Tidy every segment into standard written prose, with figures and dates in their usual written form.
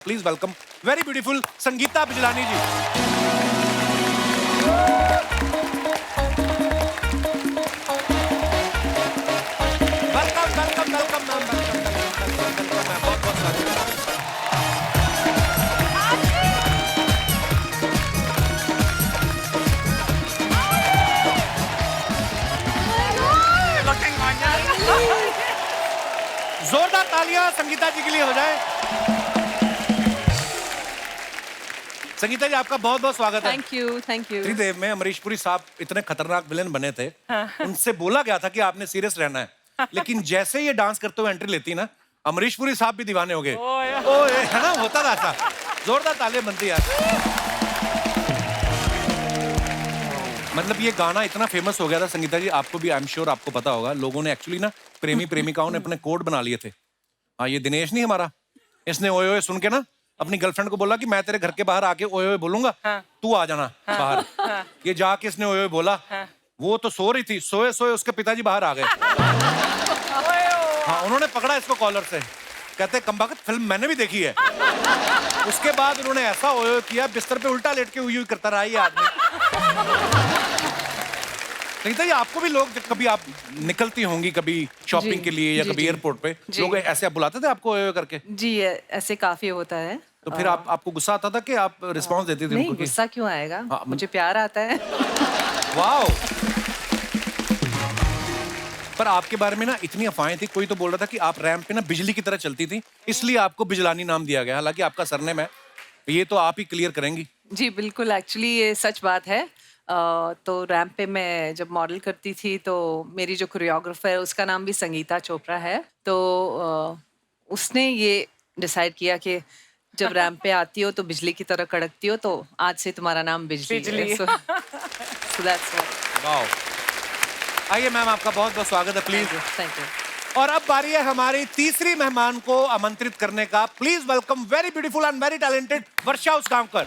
Please welcome very beautiful Sangeeta Bijlani ji. Welcome welcome welcome ma'am, welcome ma'am, बहुत बहुत स्वागत। जोरदार तालियां संगीता जी के लिए हो जाए। संगीता जी आपका बहुत बहुत स्वागत है। Thank you thank you. Tridev में अमरीश पुरी साहब इतने खतरनाक विलेन बने थे, उनसे बोला गया था कि आपने सीरियस रहना है, लेकिन जैसे ये डांस करते हुए एंट्री लेती ना, अमरीश पुरी साहब भी दीवाने हो गए। ओए है ना, होता था ऐसा। जोरदार तालियां बनती यार। मतलब ये गाना इतना फेमस हो गया था संगीता जी, आपको भी आई एम श्योर आपको पता होगा, लोगों ने एक्चुअली ना प्रेमी प्रेमिकाओं ने अपने कोड बना लिए थे। हाँ, ये दिनेश नहीं हमारा, इसने ओए ओए सुन के ना अपनी गर्लफ्रेंड को बोला कि मैं तेरे घर के बाहर आके ओए ओए बोलूंगा, तू आ जाना बाहर। ये जाके इसने ओए ओए बोला, वो तो सो रही थी, सोए सोए उसके पिताजी बाहर आ गए। हाँ, उन्होंने पकड़ा इसको कॉलर से, कहते कमबख्त फिल्म मैंने भी देखी है। उसके बाद उन्होंने ऐसा ओए ओए किया, बिस्तर पे उल्टा लेट के हुई करता रहा ये आदमी। संगीता जी आपको भी लोग जब कभी आप निकलती होंगी कभी शॉपिंग के लिए या कभी एयरपोर्ट पे, लोग ऐसे आप बुलाते थे आपको ओए ओए करके? जी ऐसे काफी होता है। तो फिर आपको गुस्सा आता था कि आप रिस्पांस देती थी नहीं, उनको? गुस्सा क्यों आएगा? हाँ, मुझे प्यार आता है। वाओ। पर आपके बारे में ना इतनी अफवाहें थी, कोई तो बोल रहा था कि आप रैंप पे ना बिजली की तरह चलती थी, इसलिए आपको बिजलानी नाम दिया गया, हालांकि आपका सरनेम है। ये तो आप ही क्लियर करेंगी। जी बिल्कुल, एक्चुअली ये सच बात है। तो रैंप पे मैं जब मॉडल करती थी तो मेरी जो कोरियोग्राफर है उसका नाम भी संगीता चोपड़ा है। तो उसने ये डिसाइड किया कि जब रैंप पे आती हो तो बिजली की तरह कड़कती हो, तो आज से तुम्हारा नाम बिजली है। So that's why। वाओ। आइए मैम, आपका बहुत बहुत स्वागत है, प्लीज। Thank you. और अब बारी है हमारी तीसरी मेहमान को आमंत्रित करने का। Please welcome very beautiful and very talented Varsha Usgaonkar.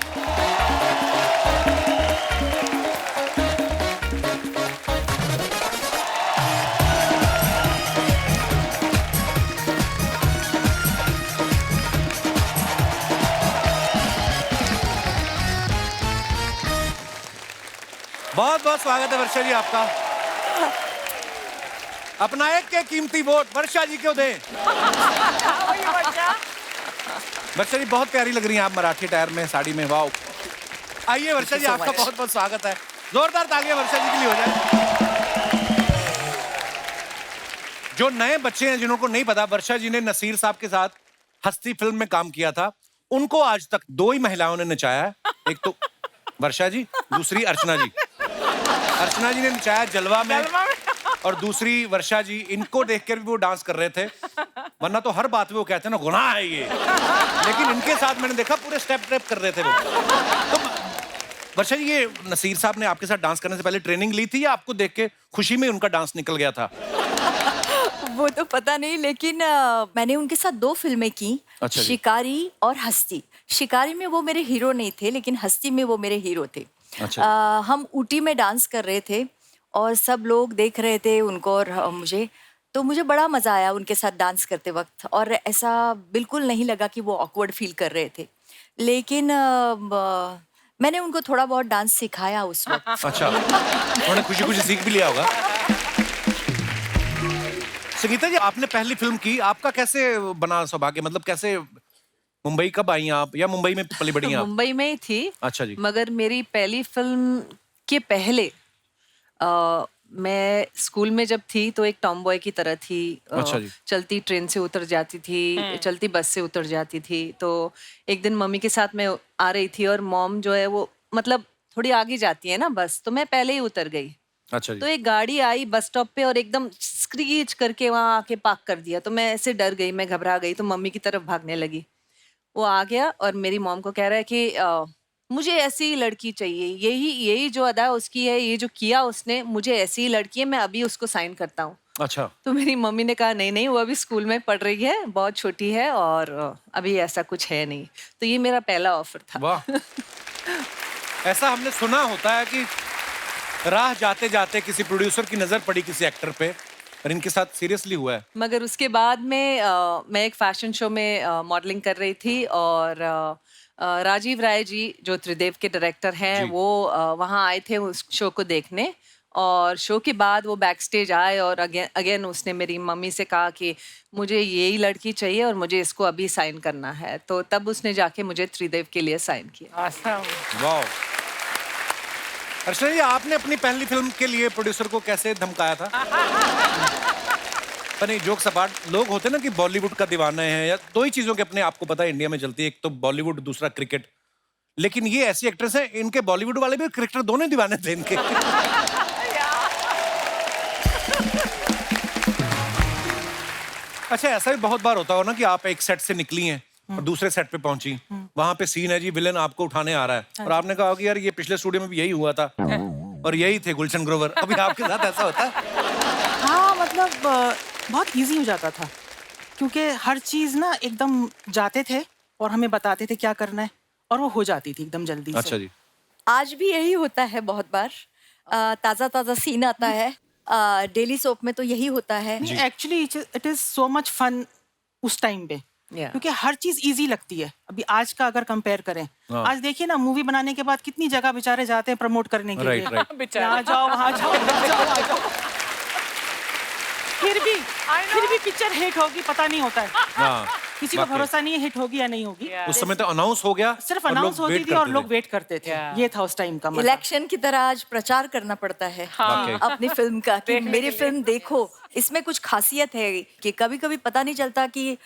बहुत बहुत स्वागत है वर्षा जी आपका। अपना एक के कीमती वोट वर्षा जी को दें। वर्षा जी बहुत प्यारी लग रही हैं आप मराठी टायर में, साड़ी में, वाओ। आइए वर्षा जी, आपका बहुत बहुत स्वागत है। जोरदार तालियां वर्षा जी के लिए हो जाए। जो नए बच्चे हैं जिनको नहीं पता, वर्षा जी ने नसीर साहब के साथ हस्ती फिल्म में काम किया था। उनको आज तक दो ही महिलाओं ने नचाया है, एक तो वर्षा जी, दूसरी अर्चना जी। अर्चना जी ने नचाया जलवा में, और दूसरी वर्षा जी। इनको देखकर भी वो डांस कर रहे थे, वरना तो हर बात में वो कहते हैं ना गुनाह है ये, लेकिन इनके साथ मैंने देखा पूरे स्टेप ट्रेप कर रहे थे वो। तो वर्षा जी, ये नसीर साहब ने आपके साथ डांस करने से पहले ट्रेनिंग ली थी या आपको देख के खुशी में उनका डांस निकल गया था? वो तो पता नहीं, लेकिन मैंने उनके साथ 2 फिल्में की। अच्छा जी। शिकारी और हस्ती। शिकारी में वो मेरे हीरो नहीं थे, लेकिन हस्ती में वो मेरे हीरो थे। अच्छा। हम ऊटी में डांस कर रहे थे और सब लोग देख रहे थे उनको और मुझे, तो मुझे बड़ा मजा आया उनके साथ डांस करते वक्त, और ऐसा बिल्कुल नहीं लगा कि वो ऑकवर्ड फील कर रहे थे। लेकिन मैंने उनको थोड़ा बहुत डांस सिखाया उस वक्त। अच्छा, उन्होंने खुशी खुशी सीख भी लिया होगा। संगीता जी, आपने पहली फिल्म की, आपका कैसे बना सौभाग्य? मतलब कैसे, मुंबई कब आई आप, या मुंबई में पली बड़ी हैं आप? मुंबई में ही थी। अच्छा जी। मगर मेरी पहली फिल्म के पहले मैं स्कूल में जब थी तो एक टॉम बॉय की तरह थी। अच्छा जी। चलती ट्रेन से उतर जाती थी, चलती बस से उतर जाती थी। तो एक दिन मम्मी के साथ मैं आ रही थी और मॉम जो है वो मतलब थोड़ी आगे जाती है ना बस, तो मैं पहले ही उतर गई। अच्छा तो जी। एक गाड़ी आई बस स्टॉप पे और एकदम स्क्रीच करके वहां आके पार्क कर दिया। तो मैं ऐसे डर गई, मैं घबरा गई, तो मम्मी की तरफ भागने लगी। वो आ गया और मेरी मॉम को कह रहा है कि मुझे ऐसी ही लड़की चाहिए, यही यही जो अदा उसकी है, ये जो किया उसने, मुझे ऐसी ही लड़की है, मैं अभी उसको साइन करता हूँ। अच्छा। तो मेरी मम्मी ने कहा नहीं नहीं, वो अभी स्कूल में पढ़ रही है, बहुत छोटी है और अभी ऐसा कुछ है नहीं। तो ये मेरा पहला ऑफर था। वाह। ऐसा हमने सुना होता है कि राह जाते जाते किसी प्रोड्यूसर की नजर पड़ी किसी एक्टर पे, और इनके साथ सीरियसली हुआ है। मगर उसके बाद में मैं एक फैशन शो में मॉडलिंग कर रही थी और राजीव राय जी जो त्रिदेव के डायरेक्टर हैं जी। वो वहाँ आए थे उस शो को देखने और शो के बाद वो बैक स्टेज आए और अगेन उसने मेरी मम्मी से कहा कि मुझे यही लड़की चाहिए और मुझे इसको अभी साइन करना है, तो तब उसने जाके मुझे त्रिदेव के लिए साइन किया। वाह। अर्चना जी, आपने अपनी पहली फिल्म के लिए प्रोड्यूसर को कैसे धमकाया था? पर नहीं, जोक्स अपार्ट, लोग होते हैं ना कि बॉलीवुड का दीवाना है, या दो ही चीजों के अपने आपको पता है इंडिया में चलती है, एक तो बॉलीवुड, दूसरा क्रिकेट। लेकिन ये ऐसी एक्ट्रेस है, इनके बॉलीवुड वाले भी क्रिकेटर दोनों दीवाने थे इनके। अच्छा, ऐसा भी बहुत बार होता हो ना कि आप एक सेट से निकली हैं और दूसरे सेट पे पहुंची, वहां पे सीन है जी, विलेन आपको उठाने आ रहा है और आपने कहा कि यार ये पिछले स्टूडियो में भी यही हुआ था और यही थे गुलशन ग्रोवर। अभी आपके साथ ऐसा होता है? हाँ, मतलब बहुत इजी हो जाता था क्योंकि हर चीज ना एकदम जाते थे और हमें बताते थे क्या करना है और वो हो जाती थी एकदम जल्दी से। अच्छा जी। आज भी यही होता है बहुत बार। ताज़ा ताज़ा सीन आता है। डेली सोप में तो यही होता है। Actually it is so much fun उस टाइम पे क्योंकि हर चीज इजी लगती है। अभी आज का अगर कंपेयर करें, आज देखिए ना मूवी बनाने के बाद कितनी जगह बेचारे जाते हैं प्रमोट करने के लिए। यहाँ जाओ, वहाँ जाओ, यहाँ जाओ, वहाँ जाओ। फिर भी पिक्चर हिट होगी पता नहीं होता है। हाँ, किसी को भरोसा नहीं है हिट होगी या नहीं होगी। उस समय तो अनाउंस हो गया, सिर्फ अनाउंस होती थी और लोग वेट करते थे। ये था उस टाइम का मजा। इलेक्शन की तरह आज प्रचार करना पड़ता है अपनी फिल्म का कि मेरी फिल्म देखो। इसमें कुछ खासियत है कि कभी कभी पता नहीं चलता कि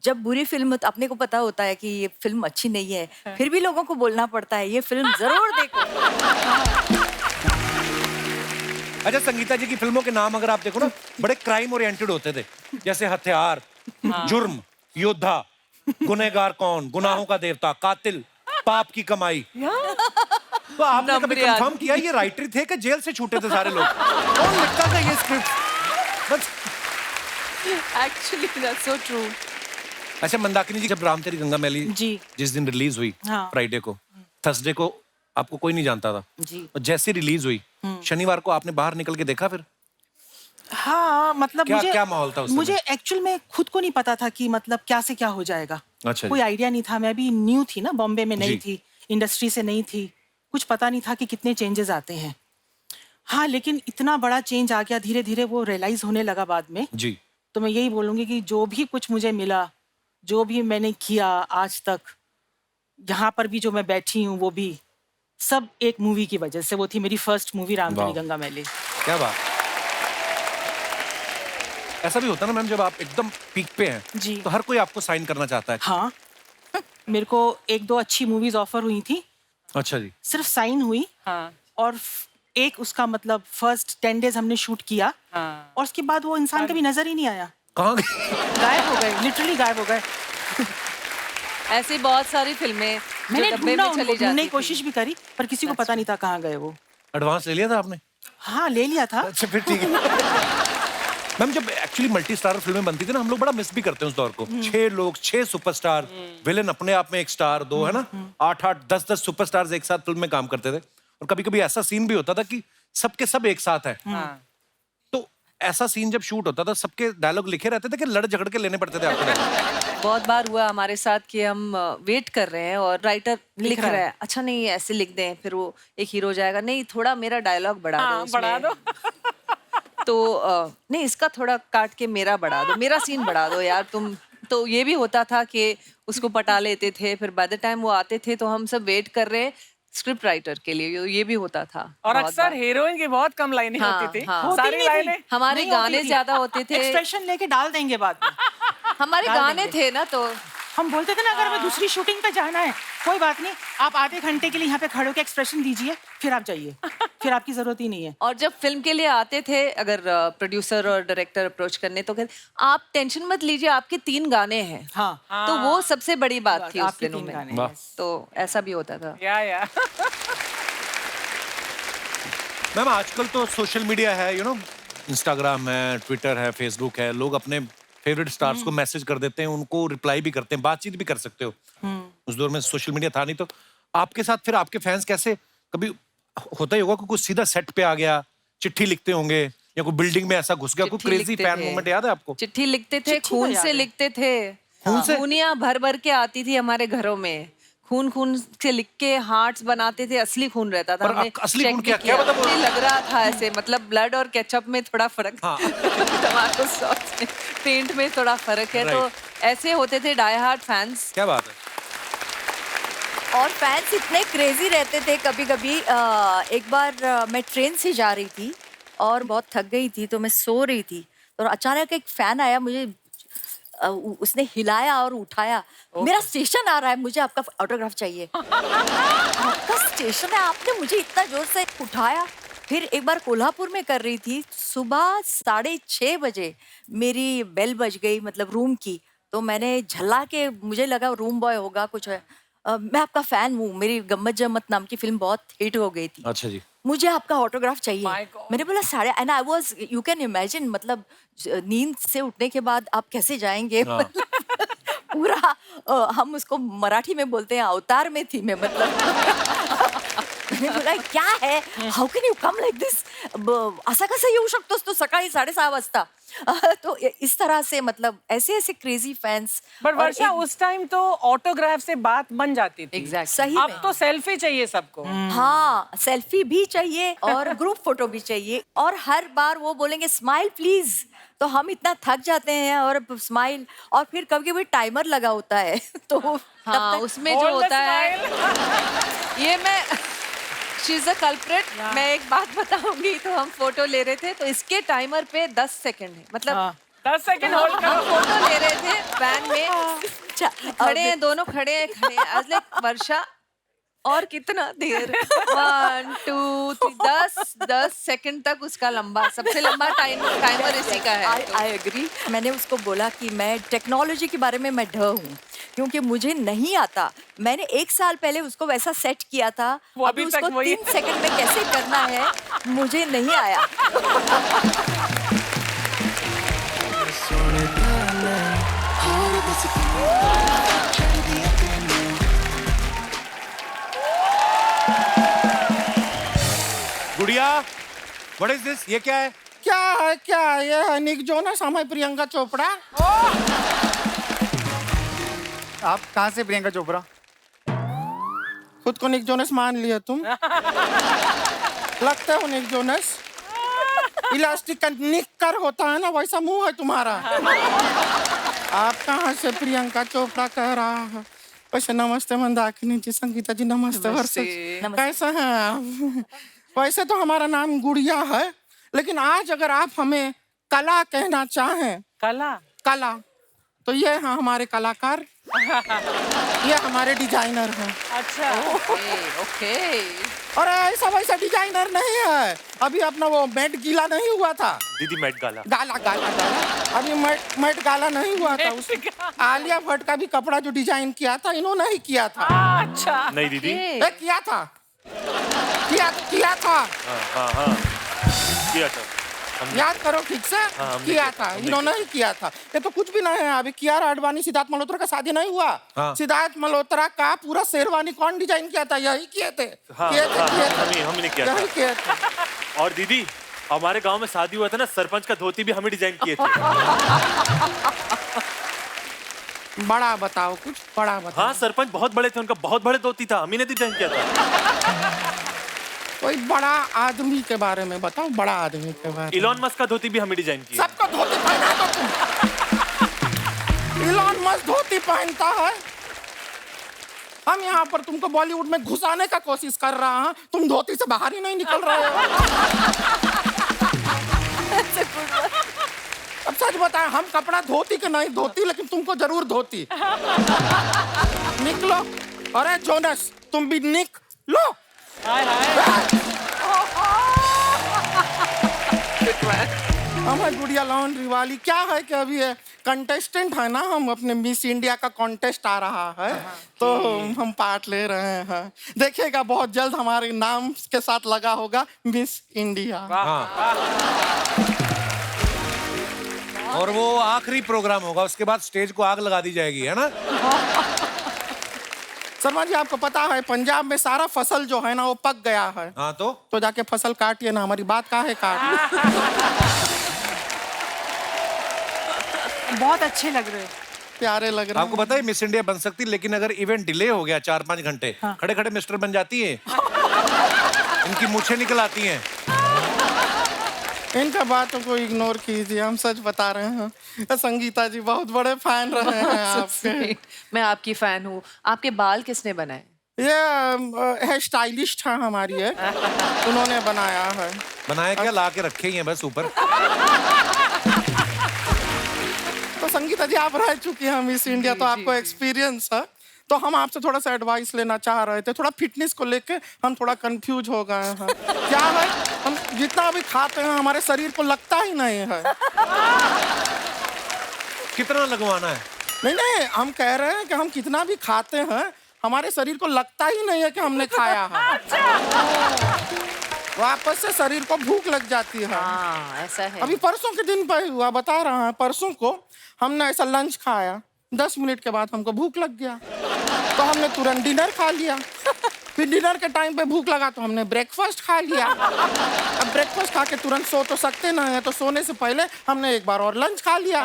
जब बुरी फिल्म, अपने को पता होता है कि ये फिल्म अच्छी नहीं है, फिर भी लोगों को बोलना पड़ता है ये फिल्म जरूर देखो। अच्छा, संगीता जी की फिल्मों के नाम अगर आप देखो ना, बड़े क्राइम ओरिएंटेड होते थे, जैसे हथियार, जुर्म, योद्धा, गुनहगार कौन, गुनाहों का देवता, कातिल, पाप की कमाई। तो आपने कभी कंफर्म किया ये राइटर थे कि जेल से छूटे थे सारे लोग? कौन लिखता था ये script? Actually that's so true. अच्छा, मंदाकिनी जी, जब राम तेरी गंगा मैली जी जिस दिन रिलीज हुई, फ्राइडे को, थर्सडे को आपको कोई नहीं जानता था जी। और जैसे रिलीज हुई शनिवार को आपने बाहर निकल के देखा फिर? हाँ, मतलब क्या माहौल था उस समय? मुझे एक्चुअल में खुद को नहीं पता था कि मतलब क्या से क्या हो जाएगा। अच्छा, कोई आइडिया नहीं था। मैं भी न्यू थी ना, बॉम्बे में नहीं थी, इंडस्ट्री से नहीं थी, कुछ पता नहीं था कि कितने चेंजेस आते हैं। हाँ, लेकिन इतना बड़ा चेंज आ गया, धीरे धीरे वो रियलाइज होने लगा बाद में जी। तो मैं यही बोलूंगी कि जो भी कुछ मुझे मिला, जो भी मैंने किया आज तक, यहाँ पर भी जो मैं बैठी हूँ, वो भी सब एक मूवी की वजह से। वो थी मेरी फर्स्ट मूवी राम तेरी गंगा मैली। क्या बात। ऐसा भी होता है ना मैम, जब आप एकदम पीक पे हैं जी, तो हर कोई आपको साइन करना चाहता है। हाँ, मेरे को एक दो अच्छी मूवीज ऑफर हुई थी। अच्छा जी। सिर्फ साइन हुई और एक उसका मतलब फर्स्ट 10 डेज हमने शूट किया और उसके बाद वो इंसान कभी नजर ही नहीं आया। कहाँ गए? गायब हो गए, लिटरली गायब हो गए। ऐसी बहुत सारी फिल्में मैंने जो डब्बे में चली ढूंढने जाती की थी। कोशिश भी करी पर किसी को पता नहीं था कहाँ गए वो। एडवांस ले लिया था आपने? हाँ, ले लिया था। अच्छा, फिर ठीक है। मैम, जब एक्चुअली मल्टी स्टार फिल्में बनती थी ना, हम लोग बड़ा मिस भी करते हैं उस दौर को। 6 लोग, 6 सुपरस्टार, विलेन अपने आप में एक स्टार, दो है ना, 8-8, 10-10 सुपरस्टार्स एक साथ फिल्म में काम करते थे। और कभी कभी ऐसा सीन भी होता था कि सबके सब एक साथ है। तो ऐसा सीन जब शूट होता था, सबके डायलॉग लिखे रहते थे कि लड़ झगड़ के लेने पड़ते थे आपको? बहुत बार हुआ हमारे साथ कि हम वेट कर रहे हैं और राइटर लिख रहा है, अच्छा नहीं ऐसे लिख दें, फिर वो एक हीरो जाएगा, नहीं थोड़ा मेरा डायलॉग बढ़ा दो उसमें। बढ़ा दो। तो नहीं इसका थोड़ा काट के मेरा बढ़ा दो, मेरा सीन बढ़ा दो यार तुम। तो ये भी होता था कि उसको पटा लेते थे, फिर बाय द टाइम वो आते थे तो हम सब वेट कर रहे हैं स्क्रिप्ट राइटर के लिए। ये भी होता था। और अक्सर हीरोइन की बहुत कम लाइनें होती थी। सारी लाइनें हमारे गाने ज्यादा होते थे। एक्सप्रेशन लेके डाल देंगे बाद में। हमारे गाने थे ना, तो हम बोलते थे ना अगर हमें दूसरी शूटिंग पे जाना है कोई बात नहीं, आप आधे घंटे के लिए यहाँ पे खड़े होकर एक्सप्रेशन दीजिए, फिर आप जाइए, फिर आपकी जरूरत ही नहीं है। और जब फिल्म के लिए आते थे, अगर प्रोड्यूसर और डायरेक्टर अप्रोच करने, तो कहते आप टेंशन मत लीजिए, आपके 3 गाने हैं। हाँ, तो वो सबसे बड़ी बात थी उस आपके दिनों 3 में। गाने। तो ऐसा भी होता था। या मैम, आजकल तो सोशल मीडिया है, यू नो, इंस्टाग्राम है, ट्विटर है, फेसबुक है, लोग अपने फेवरेट स्टार्स को मैसेज कर देते हैं, उनको रिप्लाई भी करते हैं, बातचीत भी कर सकते हो। उस दौर में सोशल मीडिया था नहीं, तो आपके साथ फिर आपके फैंस कैसे, कभी होता ही होगा कि कुछ सीधा सेट पे आ गया, चिट्ठी लिखते होंगे या या कोई बिल्डिंग में ऐसा घुस गया, कोई चिट्ठी क्रेजी लिखते फैन थे। मोमेंट याद है आपको? चिट्ठी लिखते थे, चिट्ठी तो खून याद से है। लिखते थे। खून से? खूनियां भर भर के आती थी हमारे घरों में, खून खून से लिख के हार्ट्स बनाते थे, असली खून रहता था। पर हमने असली check खून भी क्या- क्या किया। मतलब वो- नहीं, लग रहा था ऐसे, मतलब ब्लड और केचप में थोड़ा फर्क, हाँ। टमाटो सॉस में, पेंट में थोड़ा फर्क है। तो ऐसे होते थे डाई हार्ड फैंस। क्या बात है? और फैंस इतने क्रेजी रहते थे। कभी कभी एक बार मैं ट्रेन से जा रही थी और बहुत थक गई थी, तो मैं सो रही थी, तो अचानक एक फैन आया, मुझे उसने हिलाया और उठाया, मेरा स्टेशन आ रहा है, मुझे आपका ऑटोग्राफ चाहिए। आपका स्टेशन है, आपने मुझे इतना जोर से उठाया। फिर एक बार कोल्हापुर में कर रही थी, सुबह 6:30 बजे मेरी बेल बज गई, मतलब रूम की। तो मैंने झल्ला के, मुझे लगा रूम बॉय होगा कुछ है। मैं आपका फैन हूँ, मेरी गम्मत जम्मत नाम की फिल्म बहुत हिट हो गई थी, अच्छा जी। मुझे आपका ऑटोग्राफ My चाहिए। God. मैंने बोला साढ़े, and I was, you can imagine, मतलब नींद से उठने के बाद आप कैसे जाएंगे। हाँ। मतलब पूरा हम उसको मराठी में बोलते हैं, अवतार में थी मैं, मतलब मैंने बोला क्या है, how can you come like this, असा कसा येऊ शकतोस तू सकाळी 6:30 वाजता। तो इस तरह से, मतलब ऐसे ऐसे क्रेजी फैंस। पर वर्षा, उस टाइम तो ऑटोग्राफ से बात बन जाती थी। Exactly. सही अब में। तो सेल्फी चाहिए सबको। हाँ, सेल्फी भी चाहिए और ग्रुप फोटो भी चाहिए, और हर बार वो बोलेंगे स्माइल प्लीज, तो हम इतना थक जाते हैं, और स्माइल, और फिर कभी कभी टाइमर लगा होता है तो तब हाँ, तक उसमें जो All the होता है, smile. ये मैं, शी इज अ कल्प्रिट। मैं एक बात बताऊंगी, तो हम फोटो ले रहे थे, तो इसके टाइमर पे 10 सेकंड है, मतलब हाँ। 10 सेकंड होल्ड हम करो। फोटो ले रहे थे वैन में, अच्छा, खड़े हैं दोनों, खड़े हैं। आज लाइक वर्षा, और कितना देर, 1 2 3, 10 सेकंड तक उसका लंबा, सबसे लंबा टाइमर इसी का है। I agree. मैंने उसको बोला कि मैं टेक्नोलॉजी के बारे में मैं ढ हूँ, क्योंकि मुझे नहीं आता। मैंने 1 साल पहले उसको वैसा सेट किया था, वो अभी अभी तक उसको वही 3 सेकंड में कैसे करना है मुझे नहीं आया। गुड़िया, व्हाट इज दिस? ये क्या है? क्या है ये है निक जोनस, हम है प्रियंका चोपड़ा। आप कहाँ से प्रियंका चोपड़ा? खुद को निक जोनस मान लिया तुम। लगता हो निक जोनस। इलास्टिक का निक्कर होता है ना, वैसा मुंह है तुम्हारा। आप कहाँ से प्रियंका चोपड़ा कह रहा है? वैसे नमस्ते मंदाकिनी जी, संगीता जी नमस्ते। वर्षा जी, कैसे हैं आप? वैसे तो हमारा नाम गुड़िया है, लेकिन आज अगर आप हमें कला कहना चाहें, कला। कला, तो ये हैं हमारे कलाकार, ये हमारे डिजाइनर हैं। अच्छा। ओके। और ऐसा वैसा डिजाइनर नहीं है। अभी अपना वो मेट गीला नहीं हुआ था, दीदी मेट गाला। गाला गाला गाला, अभी मेट गाला नहीं हुआ था। उस आलिया भट्ट का भी कपड़ा जो डिजाइन किया था, इन्होंने ही किया था। अच्छा। नहीं दीदी। किया था, किया था। हाँ किया था। याद करो ठीक से। हमने किया किया, था, हमने इन्होंने ही किया था। ये तो कुछ भी नहीं है। अभी कियारा आडवाणी सिद्धार्थ मल्होत्रा का शादी नहीं हुआ, हाँ। सिद्धार्थ मल्होत्रा का पूरा शेरवानी कौन डिजाइन किया था? यही किए थे, हाँ, किए थे, हाँ, किए थे। हमने किया यही था। किए थे। और दीदी, हमारे गांव में शादी हुआ था ना, सरपंच का धोती भी हमें डिजाइन किए थे। बड़ा बताओ, कुछ बड़ा बताओ। हाँ, सरपंच बहुत बड़े थे, उनका बहुत बड़े धोती था, हम ही ने डिजाइन किया था। कोई बड़ा आदमी के बारे में बताओ, बड़ा आदमी के बारे में। इलॉन मस्क का धोती भी हमें डिजाइन किया। सबको धोती पहना दो तुम। इलॉन मस्क धोती पहनता है, हम यहाँ पर तुमको बॉलीवुड में घुसाने का कोशिश कर रहा हैं, तुम धोती से बाहर ही नहीं निकल रहे हो। अब सच बताएं, हम कपड़ा धोती के नहीं धोती, लेकिन तुमको जरूर धोती। निकलो। अरे जोनस, तुम भी निकलो। हाय हाय। हमारे गुड़िया लॉन्ड्री वाली क्या है कि अभी कंटेस्टेंट है ना, हम अपने मिस इंडिया का कॉन्टेस्ट आ रहा है, तो हम पार्ट ले रहे हैं। देखिएगा बहुत जल्द हमारे नाम के साथ लगा होगा मिस इंडिया। और वो आखिरी प्रोग्राम होगा, उसके बाद स्टेज को आग लगा दी जाएगी, है ना? शर्मा जी, आपको पता है पंजाब में सारा फसल जो है ना वो पक गया है, हाँ, तो जाके फसल काटिए ना, हमारी बात काहे काट बहुत अच्छे लग रहे हो। प्यारे लग रहे आपको पता है मिस इंडिया बन सकती, लेकिन अगर इवेंट डिले हो गया 4-5 घंटे, खड़े खड़े मिस्टर बन जाती है। इनकी मूछें निकल आती हैं। इनका बातों को इग्नोर कीजिए, हम सच बता रहे हैं। संगीता जी बहुत बड़े फैन रहे हैं आपके। मैं आपकी फैन हूँ। आपके बाल किसने बनाए? ये है स्टाइलिस्ट है हमारी है, उन्होंने बनाया है। बनाया क्या, ला के रखे ही हैं बस ऊपर। तो संगीता जी आप रह चुकी हैं मिस इंडिया, तो आपको एक्सपीरियंस है, तो हम आपसे थोड़ा सा एडवाइस लेना चाह रहे थे। थोड़ा फिटनेस को लेके हम थोड़ा कंफ्यूज हो गए हैं। क्या है, हम जितना भी खाते हैं हमारे शरीर को लगता ही नहीं है। कितना लगवाना है? नहीं, हम कह रहे हैं कि हम कितना भी खाते हैं हमारे शरीर को लगता ही नहीं है कि हमने खाया है। वापस से शरीर को भूख लग जाती है। ऐसा है। अभी परसों के दिन पर हुआ, बता रहा है, परसों को हमने ऐसा लंच खाया, 10 मिनट के बाद हमको भूख लग गया, तो हमने तुरंत डिनर खा लिया। फिर डिनर के टाइम पे भूख लगा तो हमने ब्रेकफास्ट खा लिया। अब ब्रेकफास्ट खा के तुरंत सो तो सकते ना है, तो सोने से पहले हमने एक बार और लंच खा लिया।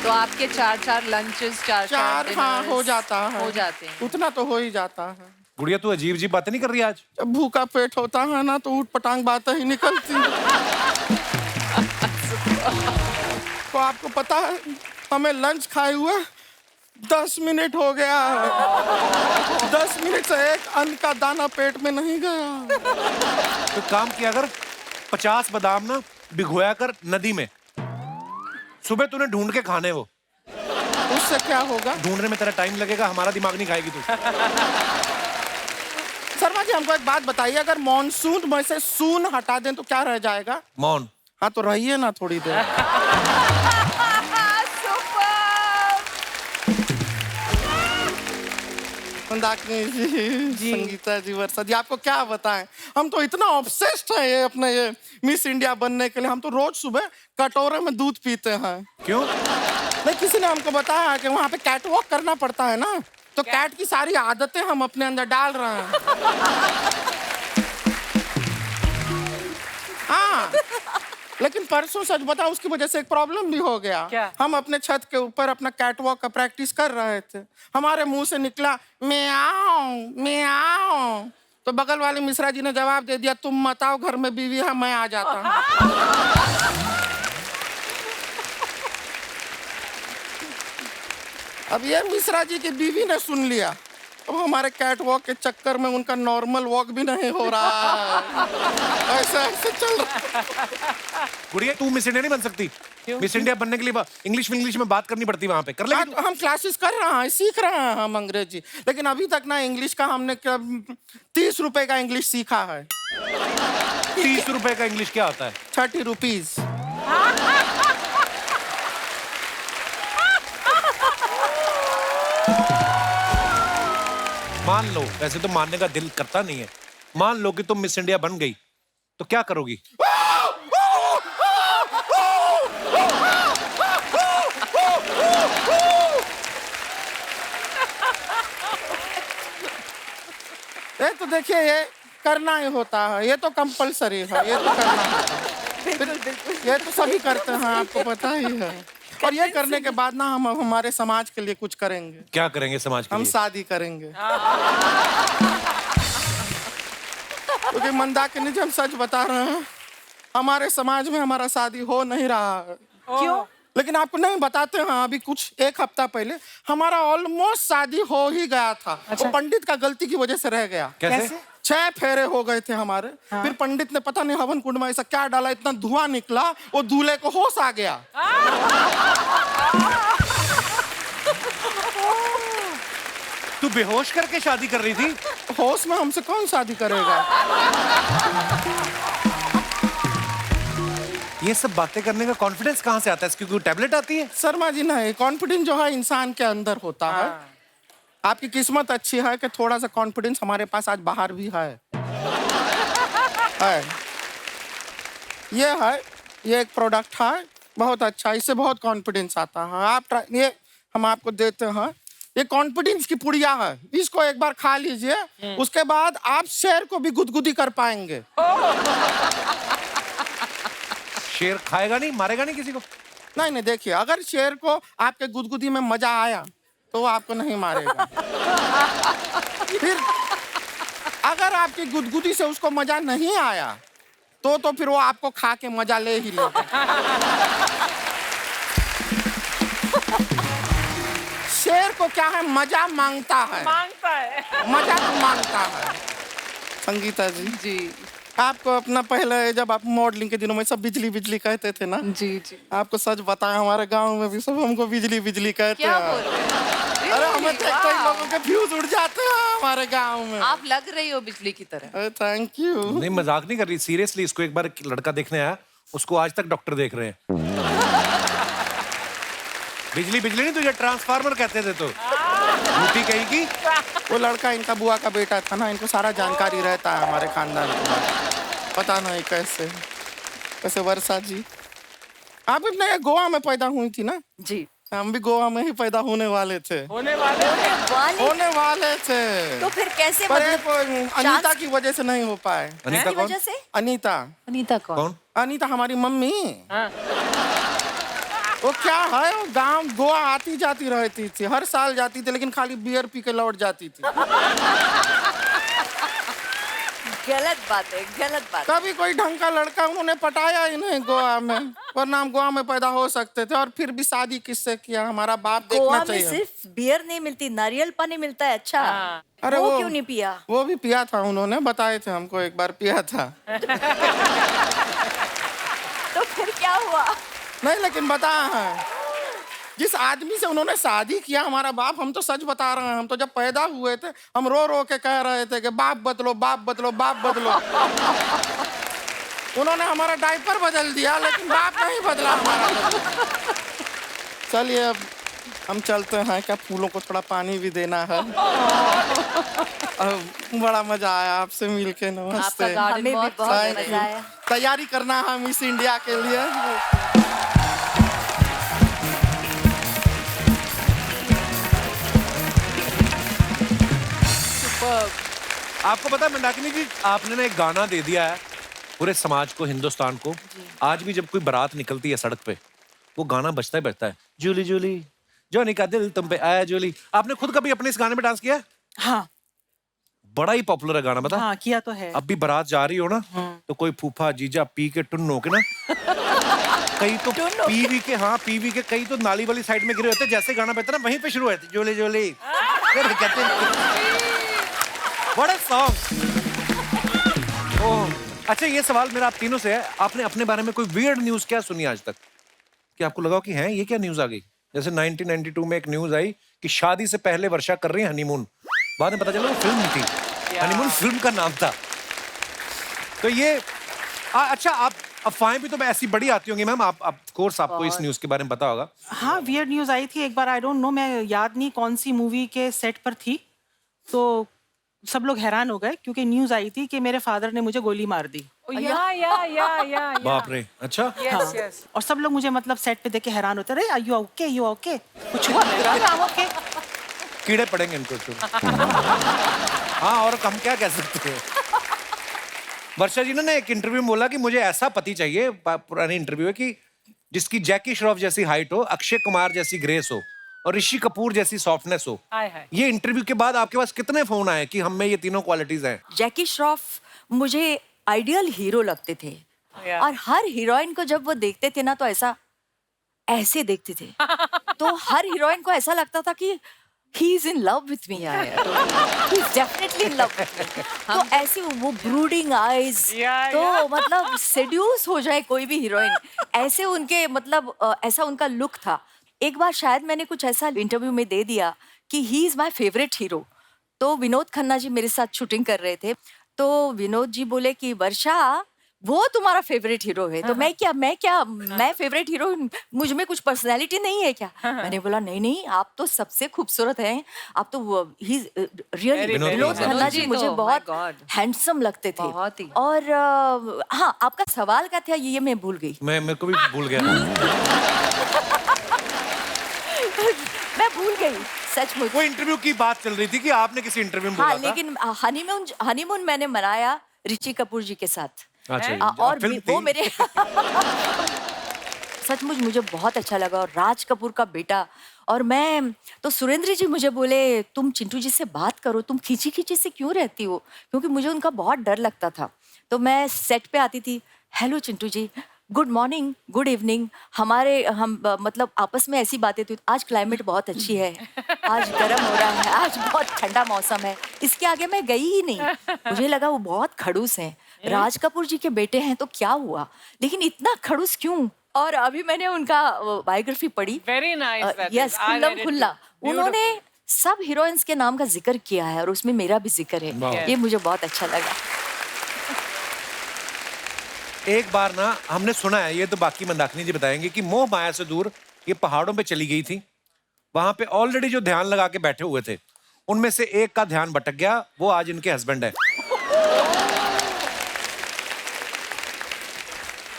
तो आपके 4 लंचेस, 4 हाँ हो जाता है, हो जाते हैं। उतना तो हो ही जाता है। गुड़िया तू अजीब अजीब बातें नहीं कर रही आज? जब भूखा पेट होता है ना तो ऊट पटांग बातें ही निकलती। तो आपको पता है हमें लंच खाए हुए 10 मिनट हो गया है। 10 मिनट से एक अन्न का दाना पेट में नहीं गया। तो काम किया कर, 50 बादाम ना भिगोया कर नदी में, सुबह तूने ढूंढ के खाने वो। उससे क्या होगा? ढूंढने में तेरा टाइम लगेगा, हमारा दिमाग नहीं खाएगी तू। शर्मा जी हमको एक बात बताइए, अगर मॉनसून में से सून हटा दें तो क्या रह जाएगा? मौन। हाँ तो रहिए ना थोड़ी देर। मंदाकिनी जी, संगीता जी, वर्षा जी, आपको क्या बताएं, हम तो इतना ऑब्सेस्ड हैं ये अपने ये मिस इंडिया बनने के लिए। हम तो रोज सुबह कटोरे में दूध पीते हैं। क्यों? नहीं, किसी ने हमको बताया कि वहाँ पे कैट वॉक करना पड़ता है ना, तो कैट की सारी आदतें हम अपने अंदर डाल रहे हैं। हाँ, लेकिन परसों सच बताऊं उसकी वजह से एक प्रॉब्लम भी हो गया। क्या? हम अपने छत के ऊपर अपना कैट वॉक का प्रैक्टिस कर रहे थे, हमारे मुंह से निकला म्याऊं म्याऊं, तो बगल वाले मिश्रा जी ने जवाब दे दिया, तुम मत आओ, घर में बीवी है, मैं आ जाता हूँ। अब ये मिश्रा जी की बीवी ने सुन लिया, अब हमारे कैट वॉक के चक्कर में उनका नॉर्मल वॉक भी नहीं हो रहा है। ऐसा ऐसे चल रहा है। गुड़िया तू मिस इंडिया नहीं बन सकती। मिस इंडिया बनने के लिए इंग्लिश में बात करनी पड़ती है, वहां पे कर लेगी तू? हम क्लासेस कर रहे हैं, सीख रहे हैं हम अंग्रेजी, लेकिन अभी तक ना इंग्लिश का हमने 30 रुपए का इंग्लिश सीखा है। 30 रुपए का इंग्लिश क्या होता है? 30 रुपीज। मान लो, वैसे तो मानने का दिल करता नहीं है, मान लो कि तुम मिस इंडिया बन गई तो क्या करोगी? ये तो देखिए, ये करना ही होता है, ये तो कंपलसरी है, ये तो करना होता है। बिल्कुल, ये तो सभी करते हैं, आपको पता ही है। और ये करने के बाद ना हम हमारे समाज के लिए कुछ करेंगे। क्या करेंगे समाज के हम लिए? शादी करेंगे। क्योंकि मंदाकिनी जी हम सच बता रहे हैं, हमारे समाज में हमारा शादी हो नहीं रहा है। क्यों? लेकिन आपको नहीं बताते हैं, अभी कुछ 1 हफ्ता पहले हमारा ऑलमोस्ट शादी हो ही गया था। अच्छा। तो पंडित का गलती की वजह से रह गया। कैसे? 6 फेरे हो गए थे हमारे। फिर पंडित ने पता नहीं हवन कुंड में ऐसा क्या डाला, इतना धुआं निकला, वो दूल्हे को होश आ गया। तू बेहोश करके शादी कर रही थी? होश में हमसे कौन शादी करेगा? ये सब बातें करने का कॉन्फिडेंस कहाँ से आता है? इसकी कोई टैबलेट आती है? शर्मा जी नहीं, कॉन्फिडेंस जो है इंसान के अंदर होता है। आपकी किस्मत अच्छी है कि थोड़ा सा कॉन्फिडेंस हमारे पास आज बाहर भी है। ये एक प्रोडक्ट है, बहुत अच्छा, इससे बहुत कॉन्फिडेंस आता है। आप ये हम आपको देते हैं, ये कॉन्फिडेंस की पुड़िया है, इसको एक बार खा लीजिए, उसके बाद आप शेर को भी गुदगुदी कर पाएंगे। शेर खाएगा नहीं, मारेगा नहीं किसी को? नहीं नहीं, देखिए अगर शेर को आपके गुदगुदी में मजा आया तो वो आपको नहीं मारेगा। फिर अगर आपकी गुदगुदी से उसको मजा नहीं आया तो फिर वो आपको खा के मजा ले ही लेगा। शेर को क्या है, मजा मांगता है, मजा तो मांगता है। संगीता जी, जी आपको अपना पहले जब आप मॉडलिंग के दिनों में सब बिजली बिजली कहते थे ना, जी जी। आपको सच बताएं, हमारे गांव में भी सब हमको बिजली बिजली कहते क्या हैं। बोल रहे हैं? अरे हमें तो कई वाह। लोगों के फ्यूज उड़ जाते हैं हमारे गांव में। आप लग रही हो बिजली की तरह। Thank you. नहीं, मजाक नहीं कर रही, सीरियसली। इसको एक बार एक लड़का देखने आया, उसको आज तक डॉक्टर देख रहे हैं। बिजली बिजली नहीं, तुझे ट्रांसफार्मर कहते थे तो झूठी कहीं की। वो लड़का इनका बुआ का बेटा था ना, इनको सारा जानकारी रहता है हमारे खानदान के। पता नहीं कैसे वर्षा जी, आप अपने गोवा में पैदा हुई थी ना? जी। हम भी गोवा में ही पैदा होने वाले थे। होने वाले थे। तो फिर कैसे पर मतलब एक अनीता की वजह से नहीं हो पाए। अनीता की कौन? वजह से? अनीता अनीता कौन? अनीता हमारी मम्मी। हाँ। वो क्या है, वो गांव गोवा आती जाती रहती थी, हर साल जाती थी, लेकिन खाली बियर पी के लौट जाती थी। गलत बात है, गलत बात। कभी कोई ढंग का लड़का उन्होंने पटाया ही नहीं गोवा में, वरना हम गोवा में पैदा हो सकते थे। और फिर भी शादी किससे किया, हमारा बाप देखना गोवा में चाहिए। सिर्फ बियर नहीं मिलती, नारियल पानी मिलता है। अच्छा, अरे वो क्यों नहीं पिया? वो भी पिया था, उन्होंने बताए थे हमको, एक बार पिया था। तो फिर क्या हुआ? नहीं, लेकिन बताया है जिस आदमी से उन्होंने शादी किया हमारा बाप, हम तो सच बता रहे हैं, हम तो जब पैदा हुए थे हम रो रो के कह रहे थे कि बाप बदलो, बाप बदलो, बाप बदलो। उन्होंने हमारा डायपर बदल दिया, लेकिन बाप नहीं बदला हमारा। चलिए अब हम चलते हैं, क्या फूलों को थोड़ा पानी भी देना है। बड़ा मजा आया आपसे मिलके, नमस्ते। आपका गार्डन हमें भी बहुत बहुत Thank मजा you। आया। तैयारी करना है मिस इंडिया के लिए। आपको पता है मंदाकिनी जी, आपने ना एक गाना दे दिया है पूरे समाज को, हिंदुस्तान को। आज भी जब कोई बारात निकलती है सड़क पे, वो गाना बजता ही बजता है, जूली जूली जोनी का दिल तुम पे आया जूली। आपने खुद कभी अपने इस गाने पे डांस किया है? हाँ बड़ा ही पॉपुलर है गाना, बता। हाँ, किया तो है। अब भी बारात जा रही हो ना, तो कोई फूफा जीजा पी के टुन्नो के ना, कई तो पीवी के, हाँ पीवी के, कई तो नाली वाली साइड में गिरे होते, जैसे गाना बजता ना वहीं पे शुरू होते, जोले जोले। फिर कहते व्हाट अ सॉन्ग। ओह अच्छा, ये सवाल मेरा आप तीनों से है, आपने अपने बारे में कोई वियर्ड न्यूज क्या सुनी आज तक कि आपको लगा कि है ये क्या न्यूज आ गई? जैसे 1992 में एक न्यूज आई कि शादी से पहले वर्षा कर रही है हनीमून, बाद में पता चला वो फिल्म थी, हनीमून फिल्म का नाम था। तो ये अच्छा, आप अफवाहें भी तो ऐसी बड़ी आती होंगी मैम, आप कोर्स आपको इस न्यूज के बारे में पता होगा। हाँ, वियर्ड न्यूज आई थी एक बार, आई डोंट नो, मैं याद नहीं कौन सी मूवी के सेट पर थी, तो सब लोग हैरान हो गए क्योंकि न्यूज आई थी कि मेरे फादर ने मुझे गोली मार दी। या बाप रे, अच्छा। Yes yes. और सब लोग मुझे मतलब सेट पे देख के हैरान होते रहे, यू ओके, यू ओके, कुछ हुआ? I'm okay। कीड़े पड़ेंगे इनको तो। हाँ, और हम क्या कह सकते हैं। वर्षा जी ने एक इंटरव्यू में बोला कि मुझे ऐसा पति चाहिए, पुरानी इंटरव्यू है, कि जिसकी जैकी श्रॉफ जैसी हाइट हो, अक्षय कुमार जैसी ग्रेस हो और ऋषि कपूर जैसी सॉफ्टनेस हो। ये इंटरव्यू के बाद आपके पास कितने फोन आए कि हम में ये तीनों क्वालिटीज हैं? जैकी श्रॉफ मुझे आइडियल हीरो लगते थे, और हर हीरोइन को जब वो देखते थे ना तो ऐसे देखते थे। तो हर हीरोइन को ऐसा लगता था कि he is in love with me, he is definitely in love with me। तो ऐसी वो brooding eyes, तो मतलब seduce हो जाए कोई भी हीरोइन, ऐसे उनके मतलब ऐसा उनका लुक था। एक बार शायद मैंने कुछ ऐसा इंटरव्यू में दे दिया कि he is my favourite hero, तो विनोद खन्ना जी मेरे साथ शूटिंग कर रहे थे, तो विनोद जी बोले कि वर्षा वो तुम्हारा फेवरेट हीरो है। तो मैं फेवरेट हीरो, मुझ में कुछ पर्सनैलिटी नहीं है क्या? मैंने बोला नहीं, आप तो सबसे खूबसूरत हैं, आप तो ही रियली। विनोद खन्ना जी मुझे बहुत हैंडसम लगते थे। और हाँ, आपका सवाल क्या था ये मैं भूल गई। मेरे को भी भूल गया। मैं भूल गई सचमुच। वो इंटरव्यू की बात चल रही थी कि आपने किसी इंटरव्यू में बोला हाँ, लेकिन हनीमून मैंने मनाया ऋषि कपूर जी के साथ। अच्छा जी, और फिल्म वो थी। मेरे सचमुच मुझे बहुत अच्छा लगा। और राज कपूर का बेटा, और मैं तो सुरेंद्र जी मुझे बोले तुम चिंटू जी से बात करो, तुम खींची खींची से क्यों रहती हो, क्योंकि मुझे उनका बहुत डर लगता था। तो मैं सेट पे आती थी, हेलो चिंटू जी, गुड मॉर्निंग, गुड इवनिंग, हम मतलब आपस में ऐसी बातें थी। आज क्लाइमेट बहुत अच्छी है, आज गर्म हो रहा है, आज बहुत ठंडा मौसम है। इसके आगे मैं गई ही नहीं। मुझे लगा वो बहुत खड़ूस हैं, राज कपूर जी के बेटे हैं तो क्या हुआ, लेकिन इतना खड़ूस क्यों। और अभी मैंने उनका बायोग्राफी पढ़ी, Very nice that yes, is. I read Khullam it खुल्ला। too. उन्होंने सब हीरोइंस के नाम का जिक्र किया है और उसमें मेरा भी जिक्र है। वाह। ये मुझे बहुत अच्छा लगा। एक बार ना हमने सुना है, ये तो बाकी मंदाकिनी जी बताएंगे, कि मोह माया से दूर ये पहाड़ों पे चली गई थी। वहां पे ऑलरेडी जो ध्यान लगा के बैठे हुए थे, उनमें से एक का ध्यान भटक गया, वो आज इनके हस्बैंड है।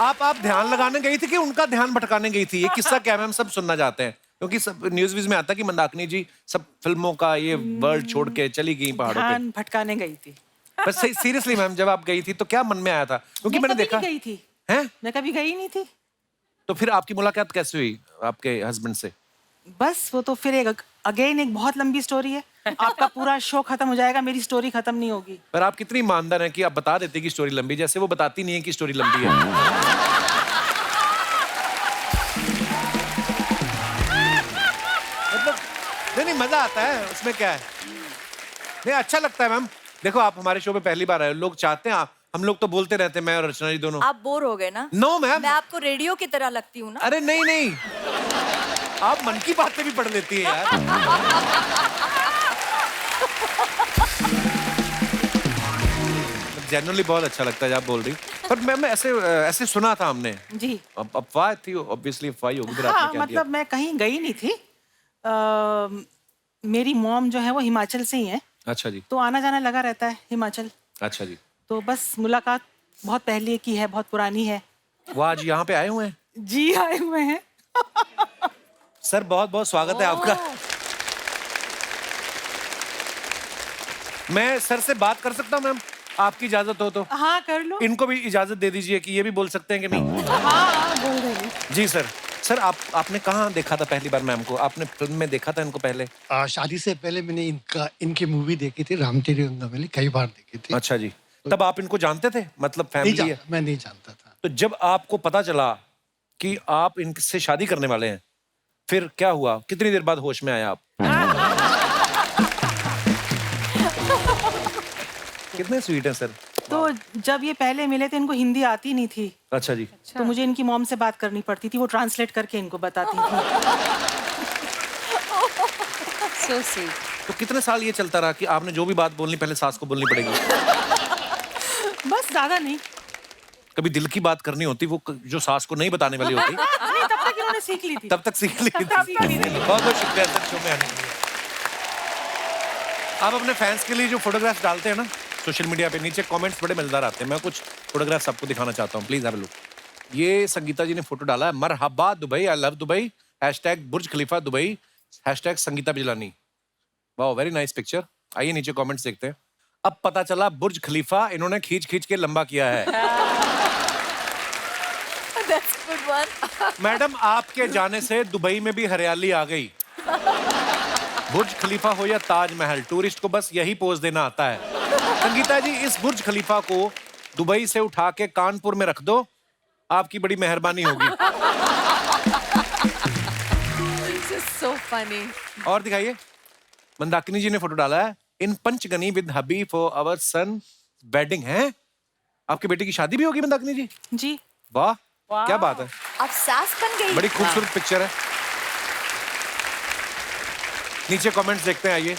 आप ध्यान लगाने गई थी कि उनका ध्यान भटकाने गई थी? ये किस्सा क्या है, हम सब सुनना चाहते हैं, क्योंकि सब न्यूज व्यूज में आता है कि मंदाकिनी जी सब फिल्मों का ये वर्ल्ड छोड़ के चली गई पहाड़ों पे। ध्यान भटकाने गई थी। बस सीरियसली मैम, जब आप गई थी तो क्या मन में आया था? क्योंकि मैं मैंने कभी देखा नहीं गई थी, है। मैं कभी गई नहीं थी। तो फिर आपकी मुलाकात कैसे हुई आपके हस्बैंड से? बस वो तो फिर एक अगेन एक बहुत लंबी स्टोरी है। आपका पूरा शो खत्म हो जाएगा, मेरी स्टोरी खत्म नहीं होगी। पर आप कितनी ईमानदार हैं कि आप बता देते कि स्टोरी लंबी, जैसे वो बताती नहीं है कि स्टोरी लंबी है। मतलब नहीं, मजा आता है उसमें, क्या है, नहीं अच्छा लगता है मैम। देखो आप हमारे शो पे पहली बार आए, लोग चाहते हैं हम लोग तो बोलते रहते हैं, मैं और रचना जी दोनों। आप बोर हो गए ना? नो मैम, मैं आपको रेडियो की तरह लगती हूँ ना? अरे नहीं नहीं, आप मन की बातें भी पढ़ लेती है यार। जनरली बहुत अच्छा लगता है जब आप बोल रही, पर मैम ऐसे सुना था हमने। जी अब अफवाह थी, ऑब्वियसली अफवाह ही होगी, फिर हाँ, आपने क्या मतलब मैं कहीं गई नहीं थी। मेरी मॉम जो है वो हिमाचल से ही है, किया? अच्छा जी, तो आना जाना लगा रहता है हिमाचल। अच्छा जी। तो बस मुलाकात बहुत पहले की है, बहुत पुरानी है। वो आज यहाँ पे आए हुए हैं? जी आए हुए हैं। सर बहुत बहुत स्वागत है आपका। मैं सर से बात कर सकता हूँ मैम, आपकी इजाजत हो तो? हाँ कर लो। इनको भी इजाजत दे दीजिए कि ये भी बोल सकते हैं कि नहीं? हाँ बोल रही हूँ। जी सर। सर आपने कहाँ देखा था पहली बार मैम को? आपने फिल्म में देखा था इनको पहले? शादी से पहले मैंने इनकी मूवी देखी थी, राम तेरी रंगमली, कई बार देखी थी। अच्छा जी, तब आप इनको जानते थे, मतलब फैमिली है? मैं नहीं जानता था। तो जब आपको पता चला कि आप इनसे शादी करने वाले हैं, फिर क्या हुआ? कितनी देर बाद होश में आया आप? कितने स्वीट हैं सर। तो जब ये पहले मिले थे, इनको हिंदी आती नहीं थी, अच्छा जी। तो मुझे इनकी मॉम से बात करनी पड़ती थी, वो ट्रांसलेट करके इनको बताती थी। So sweet. तो कितने साल ये चलता रहा कि आपने जो भी बात बोलनी पहले सास को बोलनी पड़ेगी? बस ज्यादा नहीं। कभी दिल की बात करनी होती, वो जो सास को नहीं बताने वाली होती, नहीं, तब तक इन्होंने सीख ली थी। तब तक सीख ली थी। सीख ली थी। बहुत बहुत शुक्रिया सर शो में आने के लिए। आप अपने फैंस के लिए जो फोटोग्राफ्स डालते हैं ना सोशल मीडिया पे, नीचे कमेंट्स बड़े मजेदार आते हैं। मैं कुछ फोटोग्राफ्स आपको दिखाना चाहता हूँ, प्लीज हैव अ लुक। ये संगीता जी ने फोटो डाला है, मरहबा Dubai, I love Dubai, #Burj Khalifa Dubai, #Sangeeta Bijlani. वाह, वेरी नाइस पिक्चर। आइए नीचे कमेंट्स देखते हैं। अब पता चला बुर्ज खलीफा इन्होंने खींच खींच के लंबा किया है। That's a good one. Madam आपके जाने से दुबई में भी हरियाली आ गई। बुर्ज खलीफा हो या ताजमहल, टूरिस्ट को बस यही पोज देना आता है। संगीता जी, इस बुर्ज खलीफा को दुबई से उठा के कानपुर में रख दो, आपकी बड़ी मेहरबानी होगी। This is so funny. और दिखाइए, मंदाकिनी जी ने फोटो डाला है, in Panchgani with hubby for our son wedding है। आपके बेटे की शादी भी होगी मंदाकिनी जी? जी। वाह, क्या बात है, आप सास बन गई। बड़ी खूबसूरत पिक्चर है। नीचे कमेंट्स देखते हैं, आइए।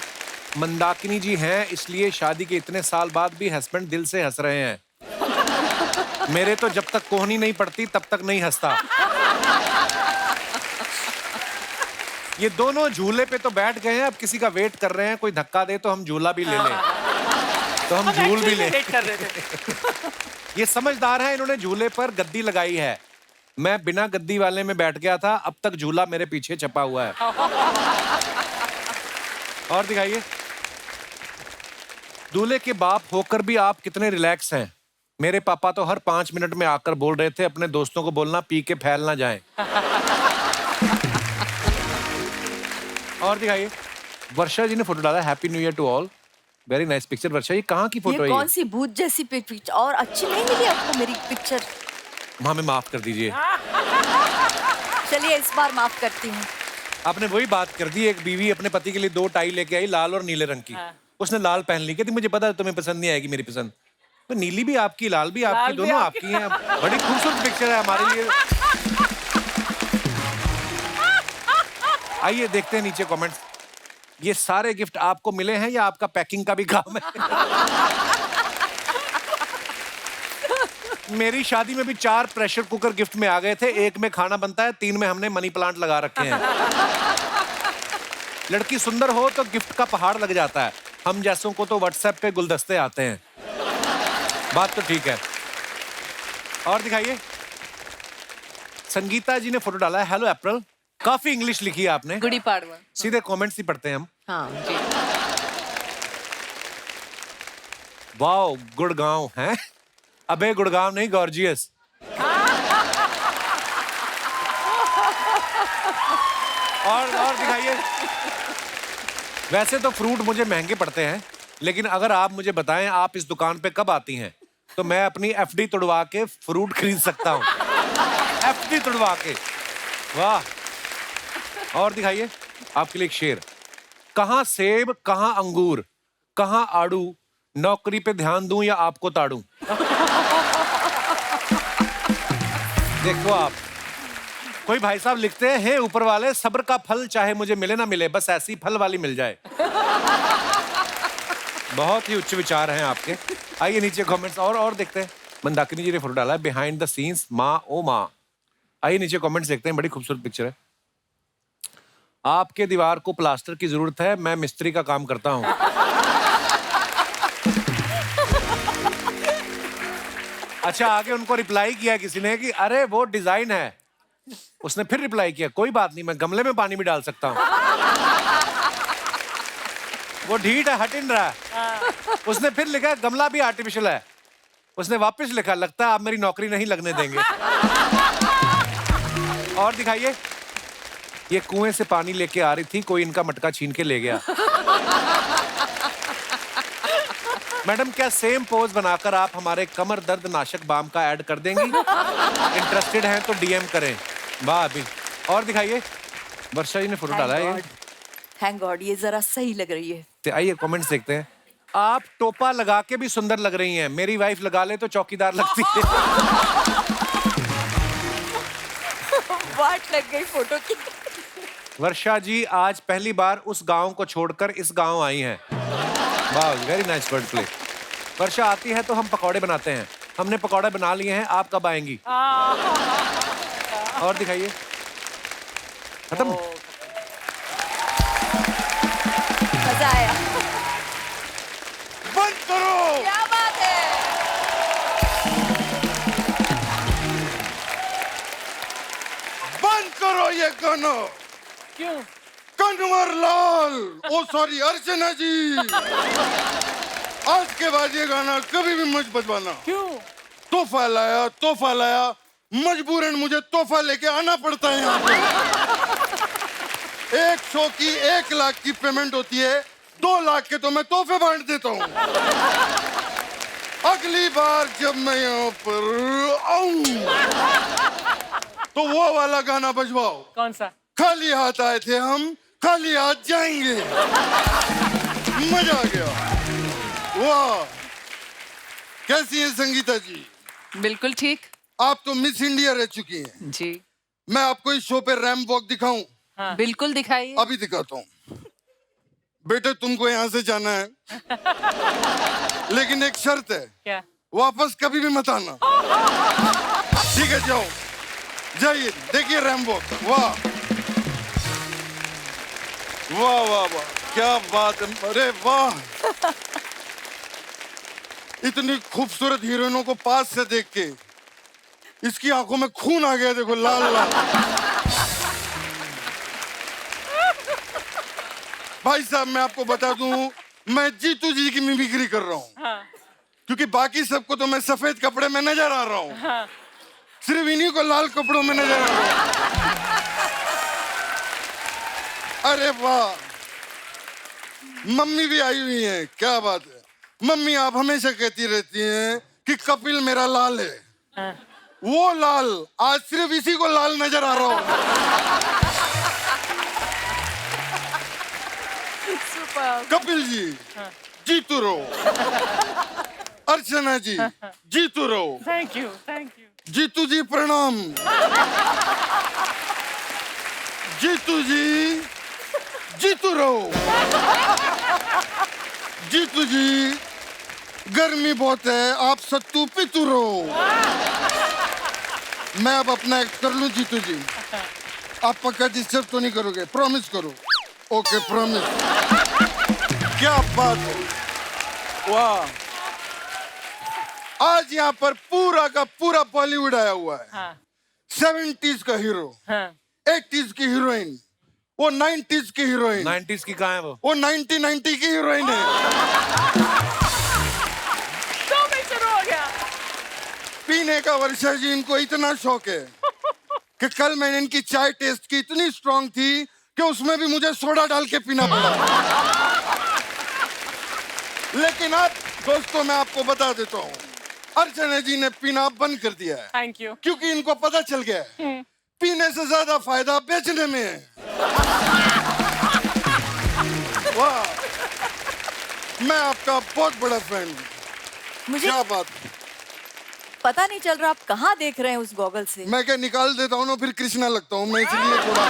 मंदाकिनी जी हैं इसलिए शादी के इतने साल बाद भी हस्बैंड दिल से हंस रहे हैं। मेरे तो जब तक कोहनी नहीं पड़ती तब तक नहीं हंसता। ये दोनों झूले पे तो बैठ गए हैं, अब किसी का वेट कर रहे हैं, कोई धक्का दे तो हम झूला भी ले लें, तो हम झूल भी लें। कर रहे थे। ये समझदार है, इन्होंने झूले पर गद्दी लगाई है। मैं बिना गद्दी वाले में बैठ गया था, अब तक झूला मेरे पीछे छपा हुआ है। और दिखाइए, दूल्हे के बाप होकर भी आप कितने रिलैक्स हैं। मेरे पापा तो हर 5 मिनट में आकर बोल रहे थे अपने दोस्तों को बोलना पी के फैल ना जाएं। और दिखाइए, वर्षा जी ने फोटो डाला, happy new year to all, very nice picture. Varsha ये कहाँ की फोटो है? कौन सी भूत जैसी पिक्चर, और अच्छी नहीं मिली आपको मेरी पिक्चर? हमें माफ कर दीजिए। चलिए इस बार माफ करती हूँ। आपने वही बात कर दी, एक बीवी अपने पति के लिए 2 टाई लेके आई, लाल और नीले रंग की। उसने लाल पहन ली, कहती मुझे पता है तुम्हें पसंद नहीं आएगी मेरी पसंद। तो नीली भी आपकी, लाल भी आपकी, दोनों आपकी हैं। बड़ी खूबसूरत पिक्चर है हमारे लिए। आइए देखते हैं नीचे कमेंट्स। ये सारे गिफ्ट आपको मिले हैं या आपका पैकिंग का भी काम है? मेरी शादी में भी 4 प्रेशर कुकर गिफ्ट में आ गए थे। 1 में खाना बनता है, 3 में हमने मनी प्लांट लगा रखे हैं। लड़की सुंदर हो तो गिफ्ट का पहाड़ लग जाता है, हम जैसों को तो व्हाट्सएप पे गुलदस्ते आते हैं। बात तो ठीक है। और दिखाइए, संगीता जी ने फोटो डाला है, हेलो अप्रैल। काफी इंग्लिश लिखी है आपने। गुड़ी पाड़वा। सीधे कमेंट्स ही पढ़ते हैं हम। हाँ जी। वाओ, गुड़गांव है। अबे गुड़गांव नहीं, गॉर्जियस। और दिखाइए, वैसे तो फ्रूट मुझे महंगे पड़ते हैं, लेकिन अगर आप मुझे बताएं आप इस दुकान पे कब आती हैं तो मैं अपनी एफडी तुड़वा के फ्रूट खरीद सकता हूं। एफडी तुड़वा के, वाह। और दिखाइए, आपके लिए एक शेर, कहां सेब कहां अंगूर कहां आड़ू, नौकरी पे ध्यान दूं या आपको ताड़ू। देखो आप, कोई भाई साहब लिखते हैं, हे ऊपर वाले सब्र का फल चाहे मुझे मिले ना मिले, बस ऐसी फल वाली मिल जाए। बहुत ही उच्च विचार हैं आपके। आइए नीचे कमेंट्स और देखते हैं। मंदाकिनी जी ने फोटो डाला है, बिहाइंड द सीन्स माँ ओ माँ। आइए नीचे कमेंट्स देखते हैं, बड़ी खूबसूरत पिक्चर है। आपके दीवार को प्लास्टर की जरूरत है, मैं मिस्त्री का काम करता हूँ। अच्छा, आगे उनको रिप्लाई किया किसी ने कि अरे वो डिजाइन है। उसने फिर रिप्लाई किया, कोई बात नहीं, मैं गमले में पानी भी डाल सकता हूँ। वो ढीठ है, हट इन रहा है। उसने फिर लिखा, गमला भी आर्टिफिशियल है। उसने वापस लिखा, लगता है आप मेरी नौकरी नहीं लगने देंगे। और दिखाइए, ये कुएं से पानी लेके आ रही थी, कोई इनका मटका छीन के ले गया। मैडम, क्या सेम पोज बनाकर आप हमारे कमर दर्द नाशक बाम का ऐड कर देंगी? इंटरेस्टेड हैं तो डीएम करें। वाह अभी। और दिखाइए, वर्षा जी ने फोटो डाला है। थैंक गॉड, ये जरा सही लग रही है। तो आइए कमेंट्स देखते हैं। आप टोपा लगा के भी सुंदर लग रही हैं, मेरी वाइफ लगा ले तो चौकीदार लगती है। वाट लग गई फोटो की। वर्षा जी आज पहली बार उस गांव को छोड़कर इस गांव आई हैं। वाह, वेरी नाइस वर्ड प्ले। वर्षा आती है तो हम पकौड़े बनाते हैं, हमने पकौड़े बना लिए हैं, आप कब आएंगी? और दिखाइए, खत्म। मजा आया। बंद करो। क्या बात है। बंद करो ये गाना। क्यों? कन्वर लाल, ओ सॉरी अर्चना जी, आज के बाद ये गाना कभी भी मत बजवाना। क्यों? तोहफा लाया, मजबूरन मुझे तोहफा लेके आना पड़ता है यहाँ पे। 1 शो की 1 लाख की पेमेंट होती है, 2 लाख के तो मैं तोहफे बांट देता हूँ। अगली बार जब मैं यहाँ पर आऊं तो वो वाला गाना बजवाओ। कौन सा? खाली हाथ आए थे हम, खाली हाथ जाएंगे। मजा आ गया। वाह, कैसी है संगीता जी? बिल्कुल ठीक। आप तो मिस इंडिया रह चुकी हैं। जी। मैं आपको इस शो पे रैंप वॉक दिखाऊं? हाँ। बिल्कुल दिखाइए। अभी दिखाता हूँ। बेटे, तुमको यहाँ से जाना है, लेकिन एक शर्त है। क्या? वापस कभी भी मत आना। ठीक है, जाओ, जाइए, देखिए रैंप वॉक। वाह वाह वाह वाह, क्या बात है। अरे वाह, इतनी खूबसूरत हीरोइनों को पास से देख के इसकी आंखों में खून आ गया। देखो, लाल लाल। भाई साहब, मैं आपको बता दूं, मैं जीतू जी की मिमिक्री कर रहा हूँ। हाँ। क्योंकि बाकी सबको तो मैं सफेद कपड़े में नजर आ रहा हूँ, सिर्फ इन्हीं को लाल कपड़ों में नजर आ रहा हूँ। अरे वाह, मम्मी भी आई हुई है, क्या बात है। मम्मी आप हमेशा कहती रहती हैं कि कपिल मेरा लाल है, वो लाल आज सिर्फ इसी को लाल नजर आ रहा हूँ। कपिल जी जीतू रहो, अर्चना जी जीतू रहो। Thank you. जीतू जी प्रणाम। जीतू जी जीतू रहो। जीतू जी गर्मी बहुत है, आप सत्तू पीतू रहो। मैं अब अपना एक्ट कर लूं जीतू जी, आप पक्का डिस्टर्ब तो नहीं करोगे? प्रॉमिस करो। Okay promise. क्या बात है, वाह। आज यहाँ पर पूरा का पूरा बॉलीवुड आया हुआ है। 70s का हीरो, 80s की हीरोइन, वो 90s की हीरोइन। 90s की कहाँ है वो 90 की हीरोइन है। तो मैं शुरू हो गया। पीने का वर्षा जी इनको इतना शौक है कि कल मैंने इनकी चाय टेस्ट की, इतनी स्ट्रांग थी कि उसमें भी मुझे सोडा डाल के पीना पड़ा। लेकिन अब दोस्तों मैं आपको बता देता हूँ, अर्चना जी ने पीना बंद कर दिया है। Thank you. क्योंकि इनको पता चल गया है पीने से ज्यादा फायदा बेचने में है। वाह, मैं आपका बहुत बड़ा फैन हूँ। मुझे क्या बात, पता नहीं चल रहा आप कहाँ देख रहे हैं उस गॉगल से। मैं क्या निकाल देता हूँ ना, फिर कृष्णा लगता हूँ मैं, इसलिए थोड़ा।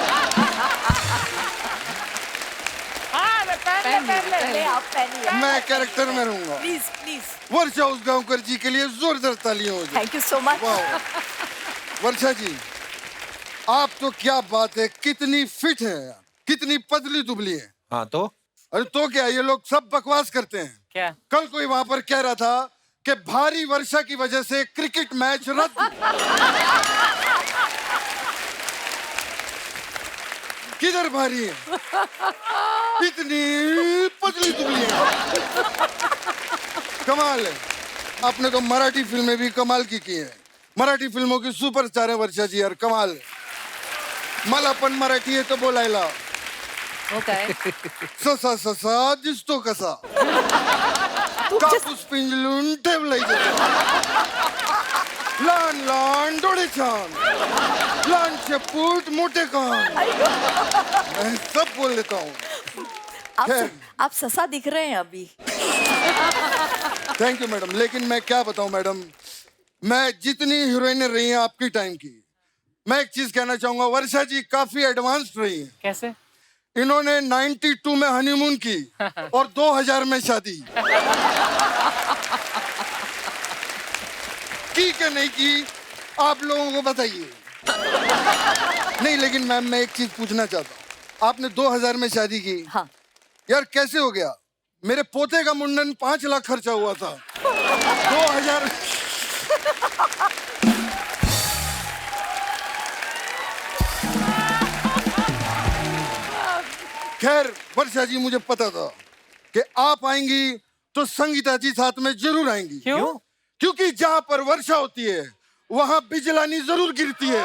हाँ मैं पहन ले। आप पहनिए। मैं कैरेक्टर में रहूंगा। Please please. वर्षा उसगांवकर जी के लिए जोरदार तालियां हो जाए। Thank you so much. वाह वर्षा जी, आप तो क्या बात है, कितनी फिट है, कितनी पतली दुबली है। हाँ तो अरे तो क्या, ये लोग सब बकवास करते हैं। क्या? कल कोई वहां पर कह रहा था कि भारी वर्षा की वजह से क्रिकेट मैच रद्द। किधर भारी है, इतनी पतली दुबली है। कमाल है। आपने तो मराठी फिल्में भी कमाल की है। मराठी फिल्मों की सुपरस्टार है वर्षा जी यार, कमाल है। मला पण मराठी आहे तर बोलायला। हो काय? ससा ससा दिसतो कसा, कापूस पिंजलून ठेवलाय त्याच्यात. लहान लहान डोळे छान, लहान शेपूट मोठे कान, मैं सब बोल लेता हूँ। आप ससा दिख रहे हैं अभी। Thank you madam. लेकिन मैं क्या बताऊं मैडम, मैं जितनी हीरोइनें रही हैं आपकी टाइम की, मैं एक चीज कहना चाहूंगा, वर्षा जी काफी एडवांस रही हैं। कैसे? इन्होंने 92 में हनीमून की और 2000 में शादी की क्या नहीं की, आप लोगों को बताइए। नहीं लेकिन मैम मैं एक चीज पूछना चाहता हूँ, आपने 2000 में शादी की। हाँ। यार कैसे हो गया? मेरे पोते का मुंडन 5 लाख खर्चा हुआ था, 2000। खैर वर्षा जी, मुझे पता था कि आप आएंगी तो संगीता जी साथ में जरूर आएंगी। क्यों? क्योंकि जहां पर वर्षा होती है वहां बिजलानी जरूर गिरती है।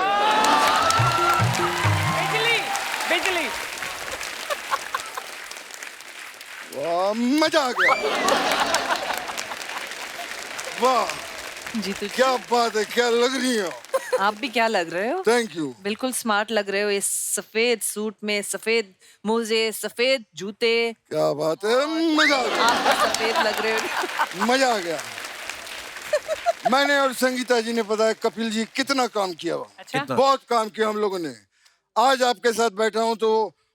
बिजली बिजली। वाह मजा आ गया। वाह जीतू क्या बात है, क्या लग रही हो आप भी क्या लग रहे हो? Thank you. बिल्कुल स्मार्ट लग रहे हो, इस सफेद सूट में, सफेद मोजे, सफेद जूते। क्या बात है, मजा आ गया। आप भी सफेद लग रहे हो। मजा आ गया। मैंने और संगीता जी ने पता है कपिल जी कितना काम किया हुआ। अच्छा? बहुत काम किया हम लोगों ने। आज आपके साथ बैठा हूं तो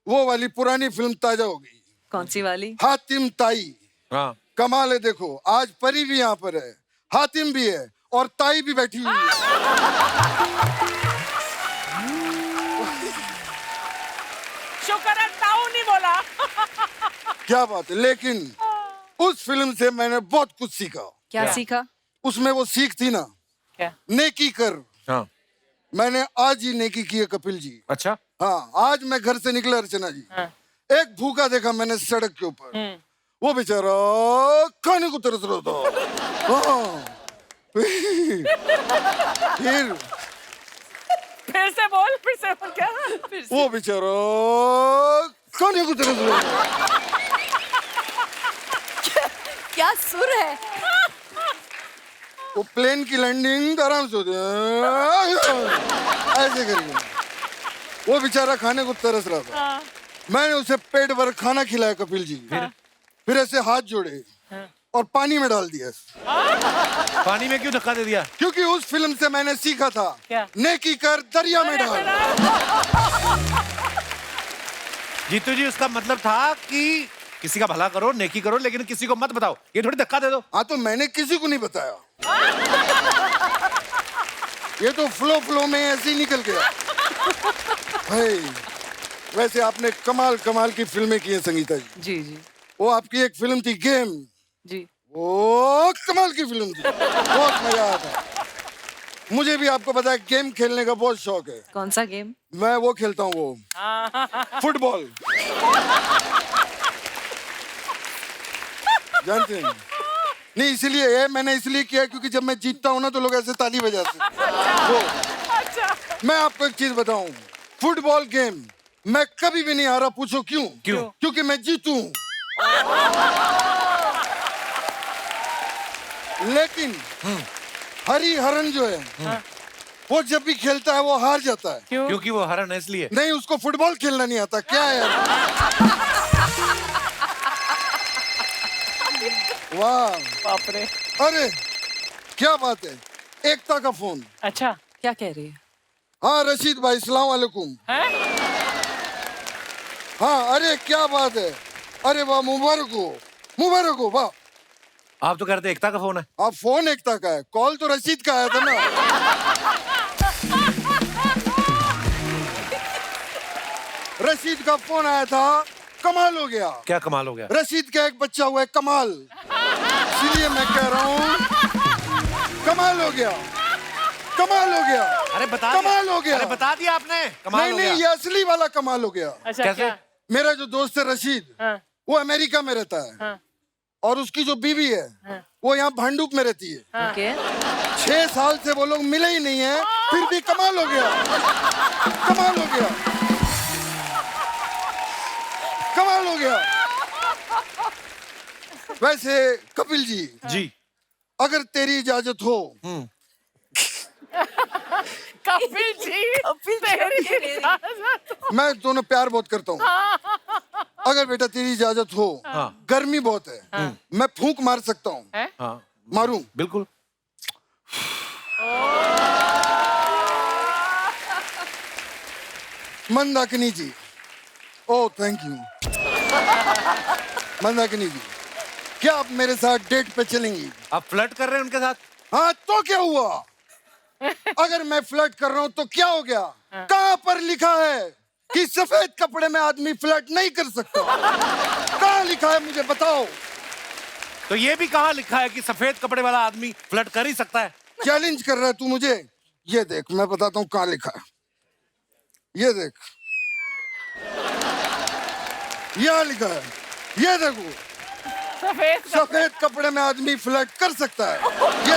वो वाली पुरानी फिल्म ताजा हो गई। कौन सी वाली? हातिम ताई। हाँ कमाल है, देखो आज परी भी यहाँ पर है, हातिम भी है और ताई भी बैठी हुई है। शुक्र है ताऊ नहीं बोला। क्या बात है। लेकिन उस फिल्म से मैंने बहुत कुछ सीखा। क्या सीखा? उसमें वो सीख थी ना, क्या? नेकी कर। हाँ मैंने आज ही नेकी की है कपिल जी। अच्छा हाँ आज मैं घर से निकला अर्चना जी, हाँ। एक भूखा देखा मैंने सड़क के ऊपर, वो बेचारा खाने को तरस रहा था। हाँ। फिर से बोल क्या? वो बेचारा खाने को तरस रहा था। क्या सुर है? वो प्लेन की लैंडिंग आराम से होती है, ऐसे करके। वो बेचारा खाने को तरस रहा था। मैंने उसे पेट भर खाना खिलाया कपिल जी। फिर ऐसे हाथ जोड़े और पानी में डाल दिया। पानी में क्यों धक्का दे दिया? क्योंकि उस फिल्म से मैंने सीखा था, क्या? नेकी कर दरिया में डाल। जीतू जी, उसका मतलब था कि किसी का भला करो, नेकी करो, लेकिन किसी को मत बताओ। ये थोड़ी धक्का दे दो। हाँ, तो मैंने किसी को नहीं बताया। ये तो फ्लो में ऐसे ही निकल गया। भाई, वैसे आपने कमाल की फिल्में की हैं संगीता जी। जी जी वो आपकी एक फिल्म थी गेम, जी। वो कमाल की फिल्म थी, बहुत मजा आया था। मुझे भी आपको पता है गेम खेलने का बहुत शौक है। कौन सा गेम? मैं वो खेलता हूँ, वो फुटबॉल। जानते हैं? नहीं, इसलिए ये मैंने इसलिए किया क्योंकि जब मैं जीतता हूँ ना तो लोग ऐसे ताली बजाते हैं। मैं आपको एक चीज बताऊं, फुटबॉल गेम मैं कभी भी नहीं हारा। पूछो क्यों? क्योंकि मैं जीतू हूं। लेकिन हरिहरन जो है, वो जब भी खेलता है वो हार जाता है। क्योंकि वो हरन है इसलिए। नहीं, उसको फुटबॉल खेलना नहीं आता। क्या है यार? वाह, बाप रे। अरे क्या बात है। एकता का फोन। अच्छा, क्या कह रही है? हाँ रशीद भाई, सलाम वालेकुम। हाँ, अरे क्या बात है। अरे वाह, मुबारक हो वाह। आप तो कह रहे थे एकता का फोन है। आप फोन एकता का है, कॉल तो रशीद का आया था ना। रशीद का फोन आया था, कमाल हो गया। क्या कमाल हो गया? रशीद का एक बच्चा हुआ है कमाल, इसलिए मैं कह रहा हूँ कमाल हो गया। अरे बता कमाल हो गया। अरे बता दिया आपने। कमाल नहीं हो गया। ये असली वाला कमाल हो गया। अच्छा, कैसे? क्या? मेरा जो दोस्त है रशीद, वो अमेरिका में रहता है, और उसकी जो बीवी है वो यहाँ भांडुप में रहती है। ओके। 6 साल से वो लोग मिले ही नहीं है, फिर भी कमाल हो गया। वैसे कपिल जी, अगर तेरी इजाजत हो। कपिल जी, मैं दोनों प्यार बहुत करता हूँ। अगर बेटा तेरी इजाजत हो, गर्मी बहुत है, मैं फूंक मार सकता हूँ। हाँ, मारूं? बिल्कुल। मंदाकिनी जी, ओह थैंक यू। मंदाकिनी जी, क्या आप मेरे साथ डेट पे चलेंगी? आप फ्लर्ट कर रहे हैं उनके साथ? हाँ, तो क्या हुआ? अगर मैं फ्लर्ट कर रहा हूँ तो क्या हो गया? कहाँ पर लिखा है कि सफेद कपड़े में आदमी फ्लर्ट नहीं कर सकता? कहाँ लिखा है, मुझे बताओ। तो ये भी कहाँ लिखा है कि सफेद कपड़े वाला आदमी फ्लर्ट कर ही सकता है? चैलेंज कर रहा है तू मुझे? ये देख, मैं बताता हूँ कहाँ लिखा है। ये देख, यहाँ लिखा है, ये देखो। सफेद कपड़े में आदमी फ्लर्ट कर सकता है। ये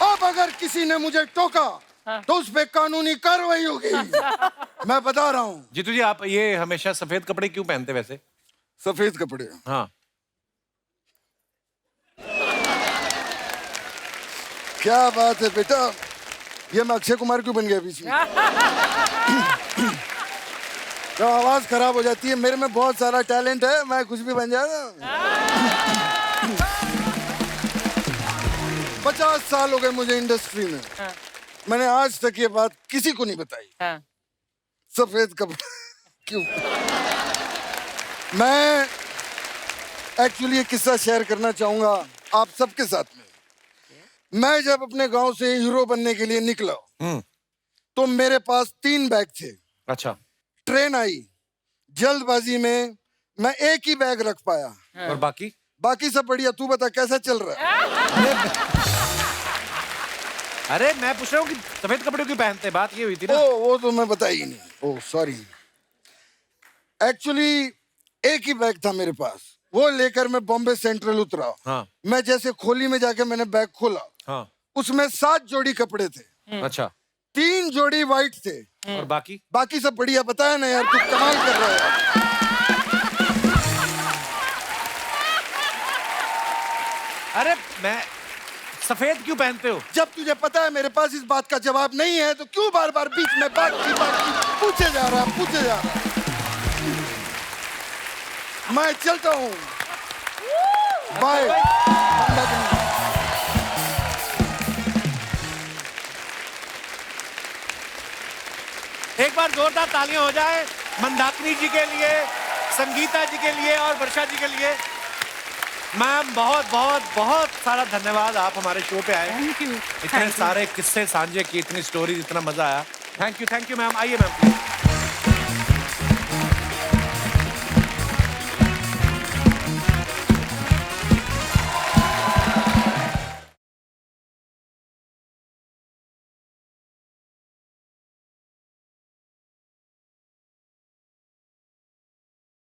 अब अगर किसी ने मुझे टोका तो उस पे कानूनी कार्रवाई होगी। मैं बता रहा हूँ। जीतू जी, आप ये हमेशा सफेद कपड़े क्यों पहनते वैसे? सफेद कपड़े? हाँ। क्या बात है बेटा, ये मैं अक्षय कुमार क्यों बन गया बीच में? तो आवाज खराब हो जाती है। मेरे में बहुत सारा टैलेंट है, मैं कुछ भी बन जाता। 50 साल हो गए मुझे इंडस्ट्री में। मैंने आज तक ये बात किसी को नहीं बताई। सफेद कपड़े क्यों? मैं एक्चुअली एक किस्सा शेयर करना चाहूंगा आप सबके साथ में। मैं जब अपने गांव से हीरो बनने के लिए निकला तो मेरे पास 3 बैग थे। अच्छा। ट्रेन आई, जल्दबाजी में मैं एक ही बैग रख पाया। और बाकी सब बढ़िया। तू बता कैसा चल रहा है? अरे मैं पूछ रहा हूँ कि सफेद कपड़े क्यों पहनते हैं, बात ये हुई थी ना। वो तो मैं बताई ही नहीं। Oh sorry. एक्चुअली एक ही बैग था मेरे पास, वो लेकर मैं बॉम्बे सेंट्रल उतरा। हाँ। मैं जैसे खोली में जाके मैंने बैग खोला, हाँ। उसमें 7 जोड़ी कपड़े थे। अच्छा। 3 जोड़ी वाइट थे और बाकी बाकी सब बढ़िया। बताया ना यार, तू कमाल कर रहा है। अरे मैं सफेद क्यों पहनते हो? जब तुझे पता है मेरे पास इस बात का जवाब नहीं है तो क्यों बार बार बीच में बाकी पूछे जा रहा। मैं चलता हूँ, बाय। एक बार जोरदार तालियां हो जाए मंदाकिनी जी के लिए, संगीता जी के लिए और वर्षा जी के लिए। मैम बहुत बहुत बहुत सारा धन्यवाद, आप हमारे शो पे आए। Thank you. इतने सारे किस्से साझे किए, इतनी स्टोरी, इतना मजा आया। Thank you ma'am. आइए मैम प्लीज।